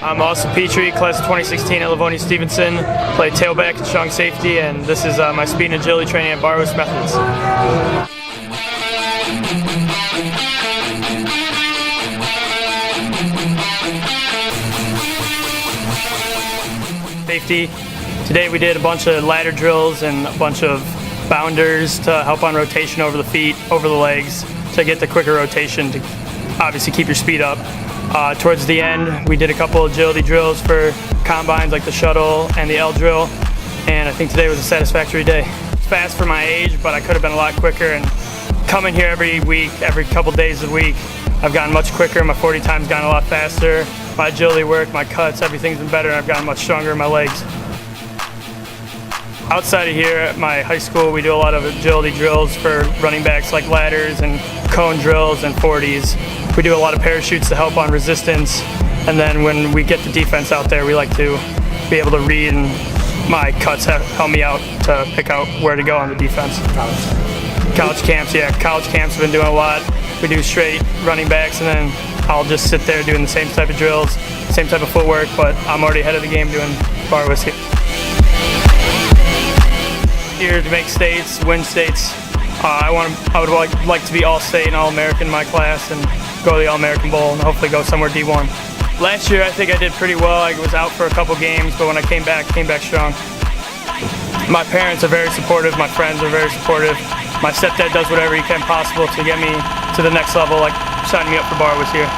I'm Austin Petrie, class of 2016 at Livonia, Stevenson. Play tailback and strong safety, and this is my speed and agility training at Barwis Methods. Safety. Today we did a bunch of ladder drills and a bunch of bounders to help on rotation over the feet, over the legs, to get the quicker rotation to obviously keep your speed up. Towards the end, we did a couple agility drills for combines like the shuttle and the L drill, and I think today was a satisfactory day. It's fast for my age, but I could have been a lot quicker, and coming here every week, every couple days a week, I've gotten much quicker. My 40 time's gotten a lot faster. My agility work, my cuts, everything's been better, and I've gotten much stronger in my legs. Outside of here at my high school, we do a lot of agility drills for running backs like ladders and cone drills and 40s. We do a lot of parachutes to help on resistance, and then when we get the defense out there, we like to be able to read, and my cuts help me out to pick out where to go on the defense. College camps, yeah, college camps have been doing a lot. We do straight running backs, and then I'll just sit there doing the same type of drills, same type of footwork, but I'm already ahead of the game doing Barwis here. Here to make states, win states. I would like to be All-State and All-American in my class and go to the All-American Bowl and hopefully go somewhere D1. Last year I think I did pretty well. I was out for a couple games, but when I came back strong. My parents are very supportive, my friends are very supportive. My stepdad does whatever he can possible to get me to the next level, like signing me up for Barwis here.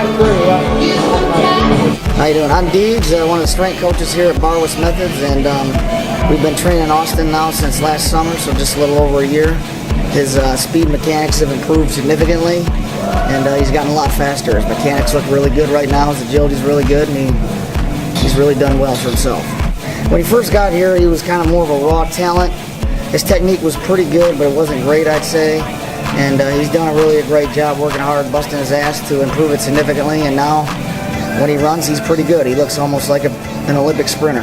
How you doing? I'm Deegs, one of the strength coaches here at Barwis Methods, and we've been training Austin now since last summer, so just a little over a year. His speed mechanics have improved significantly, and he's gotten a lot faster. His mechanics look really good right now. His agility's really good, and he's really done well for himself. When he first got here, he was kind of more of a raw talent. His technique was pretty good, but it wasn't great, I'd say. And he's done a great job working hard, busting his ass to improve it significantly, and now when he runs, he's pretty good. He looks almost like an Olympic sprinter.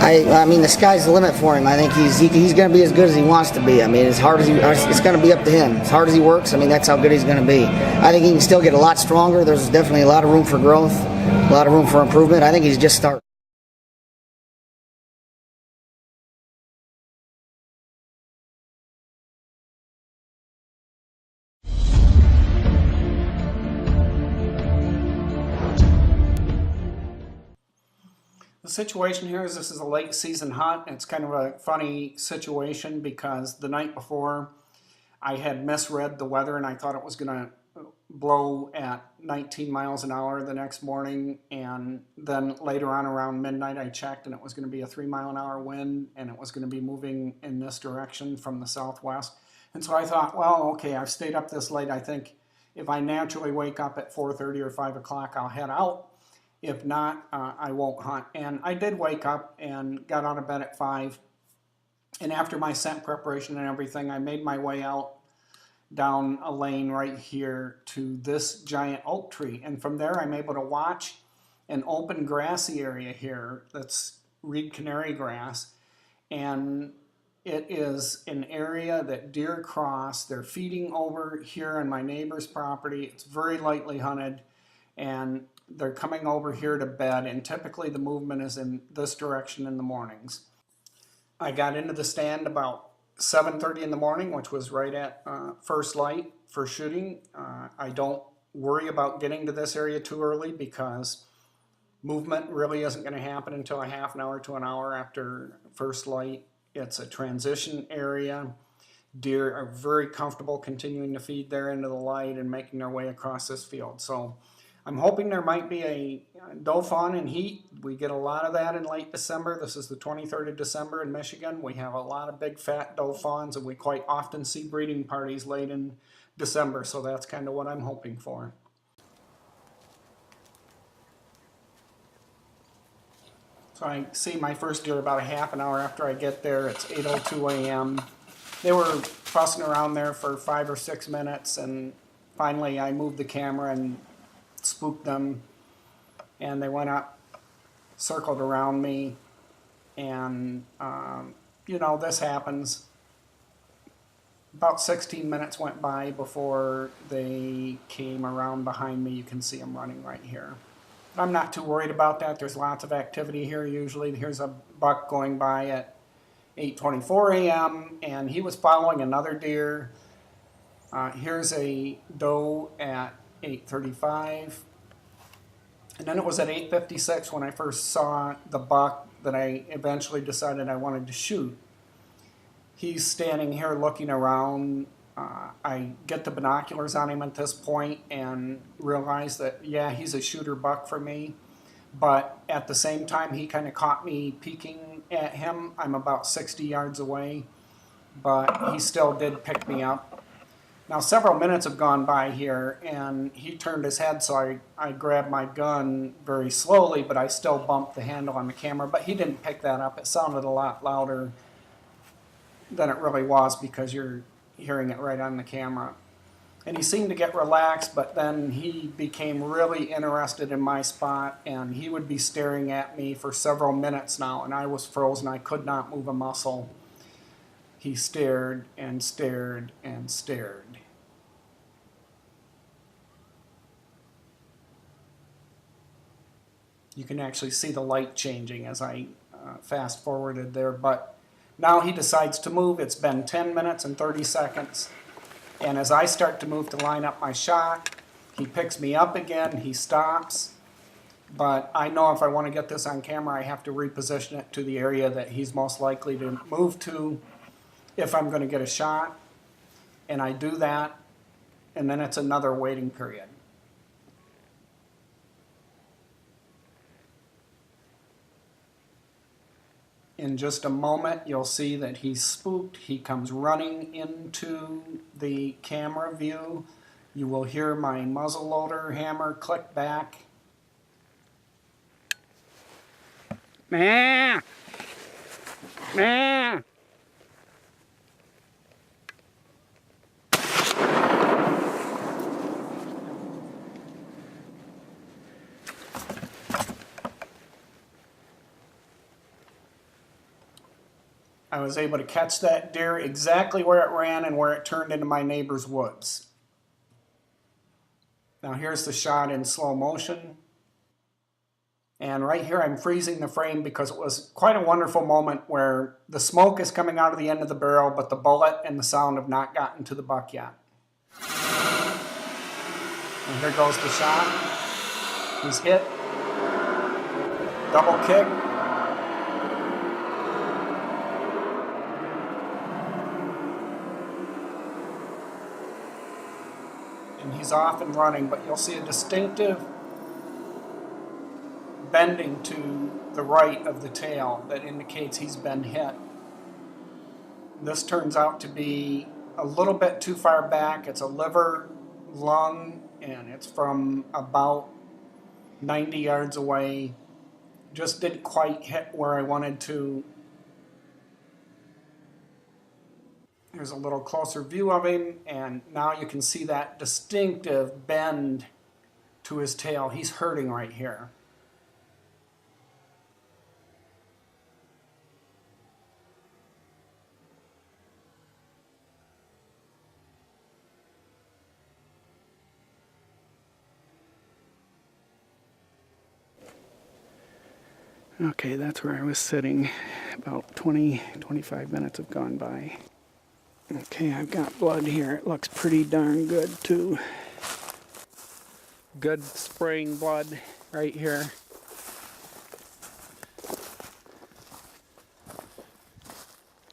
I mean, the sky's the limit for him. I think he's going to be as good as he wants to be. I mean, it's going to be up to him. As hard as he works, I mean, that's how good he's going to be. I think he can still get a lot stronger. There's definitely a lot of room for growth, a lot of room for improvement. I think he's just starting. The situation here is this is a late season hunt. It's kind of a funny situation because the night before I had misread the weather and I thought it was going to blow at 19 miles an hour the next morning, and then later on around midnight I checked and it was going to be a 3-mile-an-hour wind and it was going to be moving in this direction from the southwest. And so I thought, well, okay, I've stayed up this late. I think if I naturally wake up at 4:30 or 5 o'clock, I'll head out. If not, I won't hunt. And I did wake up and got out of bed at 5. And after my scent preparation and everything, I made my way out down a lane right here to this giant oak tree. And from there, I'm able to watch an open grassy area here that's reed canary grass. And it is an area that deer cross. They're feeding over here on my neighbor's property. It's very lightly hunted. And they're coming over here to bed, and typically the movement is in this direction in the mornings. I got into the stand about 7:30 in the morning, which was right at first light for shooting. I don't worry about getting to this area too early because movement really isn't going to happen until a half an hour to an hour after first light. It's a transition area. Deer are very comfortable continuing to feed there into the light and making their way across this field. So I'm hoping there might be a doe fawn in heat. We get a lot of that in late December. This is the 23rd of December in Michigan. We have a lot of big fat doe fawns, and we quite often see breeding parties late in December. So that's kind of what I'm hoping for. So I see my first deer about a half an hour after I get there. It's 8:02 a.m. They were fussing around there for 5 or 6 minutes, and finally I moved the camera and spooked them, and they went up, circled around me, and you know, this happens. About 16 minutes went by before they came around behind me. You can see them running right here. But I'm not too worried about that. There's lots of activity here usually. Here's a buck going by at 8:24 a.m. and he was following another deer. Here's a doe at 8:35, and then it was at 8:56 when I first saw the buck that I eventually decided I wanted to shoot. He's standing here looking around. I get the binoculars on him at this point and realize that, yeah, he's a shooter buck for me, but at the same time he kind of caught me peeking at him. I'm about 60 yards away, but he still did pick me up. Now several minutes have gone by here and he turned his head, so I grabbed my gun very slowly, but I still bumped the handle on the camera, but he didn't pick that up. It sounded a lot louder than it really was because you're hearing it right on the camera. And he seemed to get relaxed, but then he became really interested in my spot and he would be staring at me for several minutes now, and I was frozen. I could not move a muscle. He stared and stared and stared. You can actually see the light changing as I fast forwarded there, but now he decides to move. It's been 10 minutes and 30 seconds. And as I start to move to line up my shot, he picks me up again, he stops. But I know if I want to get this on camera, I have to reposition it to the area that he's most likely to move to if I'm going to get a shot. And I do that, and then it's another waiting period. In just a moment, you'll see that he's spooked. He comes running into the camera view. You will hear my muzzleloader hammer click back. Meh! Meh! I was able to catch that deer exactly where it ran and where it turned into my neighbor's woods. Now here's the shot in slow motion. And right here I'm freezing the frame because it was quite a wonderful moment where the smoke is coming out of the end of the barrel, but the bullet and the sound have not gotten to the buck yet. And here goes the shot. He's hit. Double kick. And he's off and running, but you'll see a distinctive bending to the right of the tail that indicates he's been hit. This turns out to be a little bit too far back. It's a liver, lung, and it's from about 90 yards away. Just didn't quite hit where I wanted to. Here's a little closer view of him, and now you can see that distinctive bend to his tail. He's hurting right here. Okay, that's where I was sitting. About 20-25 minutes have gone by. Okay, I've got blood here. It looks pretty darn good too. Good spraying blood right here.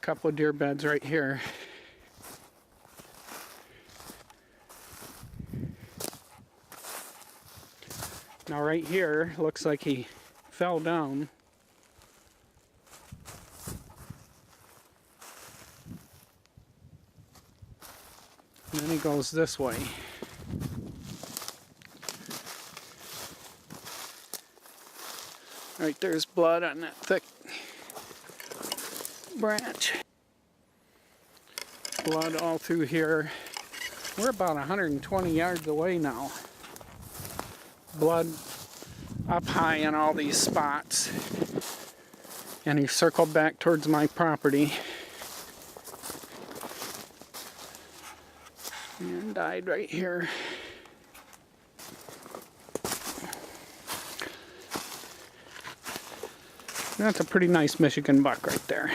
Couple of deer beds right here. Now right here, looks like he fell down. And then he goes this way. Right there's blood on that thick branch. Blood all through here. We're about 120 yards away now. Blood up high in all these spots. And he circled back towards my property. And died right here. That's a pretty nice Michigan buck right there.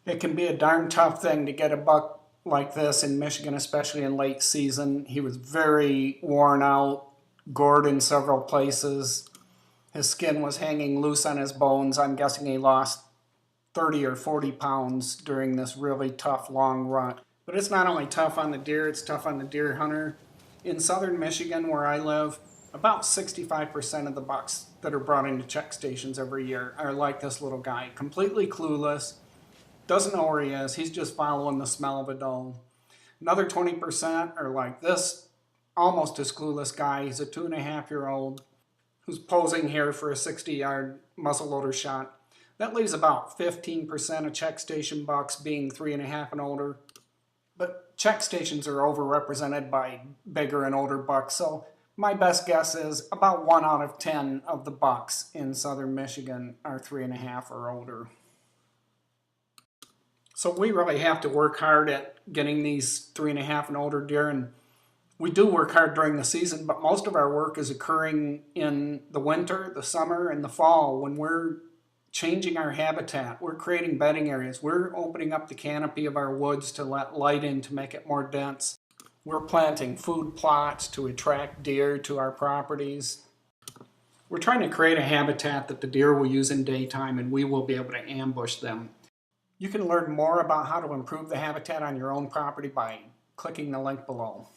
It can be a darn tough thing to get a buck like this in Michigan, especially in late season. He was very worn out, gored in several places. His skin was hanging loose on his bones. I'm guessing he lost 30 or 40 pounds during this really tough long run. But it's not only tough on the deer, it's tough on the deer hunter. In southern Michigan, where I live, about 65% of the bucks that are brought into check stations every year are like this little guy, completely clueless, doesn't know where he is, he's just following the smell of a doe. Another 20% are like this almost as clueless guy. He's a 2.5-year-old who's posing here for a 60-yard muzzleloader shot. That leaves about 15% of check station bucks being 3.5 and older. But check stations are overrepresented by bigger and older bucks, so my best guess is about 1 out of 10 of the bucks in southern Michigan are 3.5 or older. So we really have to work hard at getting these 3.5 and older deer, and we do work hard during the season, but most of our work is occurring in the winter, the summer, and the fall when we're changing our habitat. We're creating bedding areas. We're opening up the canopy of our woods to let light in to make it more dense. We're planting food plots to attract deer to our properties. We're trying to create a habitat that the deer will use in daytime and we will be able to ambush them. You can learn more about how to improve the habitat on your own property by clicking the link below.